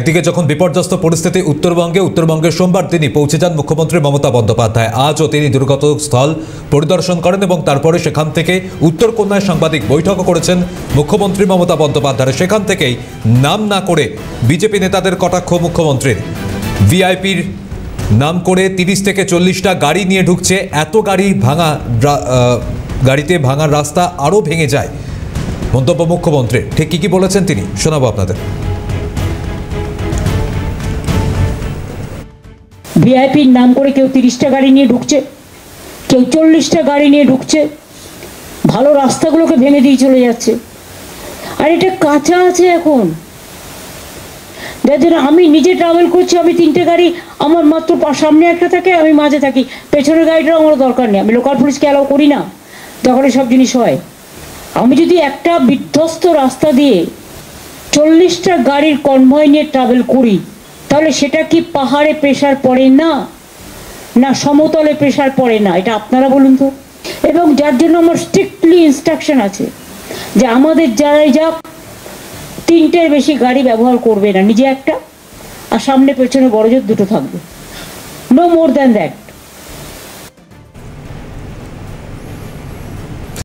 একদিকে যখন বিপর্যস্ত পরিস্থিতি উত্তরবঙ্গে সোমবার তিনি পৌঁছে যান মুখ্যমন্ত্রী মমতা বন্দ্যোপাধ্যায়। আজও তিনি দুর্গত স্থল পরিদর্শন করেন এবং তারপরে সেখান থেকে উত্তরকন্যায় সাংবাদিক বৈঠকও করেছেন মুখ্যমন্ত্রী মমতা বন্দ্যোপাধ্যায়। সেখান থেকেই নাম না করে বিজেপি নেতাদের কটাক্ষ মুখ্যমন্ত্রীর। ভিআইপির নাম করে 30 থেকে 40টা গাড়ি নিয়ে ঢুকছে, এত গাড়ি গাড়িতে ভাঙার রাস্তা আরও ভেঙে যায়। মন্তব্য মুখ্যমন্ত্রীর, ঠিক কি বলেছেন তিনি শোনাবো আপনাদের। ভিআইপির নাম করে কেউ 30টা গাড়ি নিয়ে ঢুকছে, কেউ 40টা গাড়ি নিয়ে ঢুকছে, ভালো রাস্তাগুলোকে ভেঙে দিয়ে চলে যাচ্ছে। আর এটা কাঁচা আছে এখন, যার জন্য আমি নিজে ট্রাভেল করছি, আমি 3টে গাড়ি আমার মাত্র সামনে একটা থাকে, আমি মাঝে থাকি, পেছনের গাড়িটাও আমার দরকার নেই। আমি লোকাল পুলিশকে অ্যালাউ করি না যখন সব জিনিস হয়। আমি যদি একটা বিধ্বস্ত রাস্তা দিয়ে 40টা গাড়ির কনভয় নিয়ে ট্রাভেল করি, তাহলে সেটা কি পাহাড়ে প্রেশার পড়ে না, না সমতলে প্রেশার পড়ে না? এটা আপনারা বলুন তো। এবং যার জন্য আমার স্ট্রিক্টলি ইনস্ট্রাকশন আছে যে আমাদের যারাই যাক 3টের বেশি গাড়ি ব্যবহার করবে না, নিজে একটা আর সামনে পেছনে বড়জোর 2টো থাকবে, নো মোর দ্যান দ্যাট।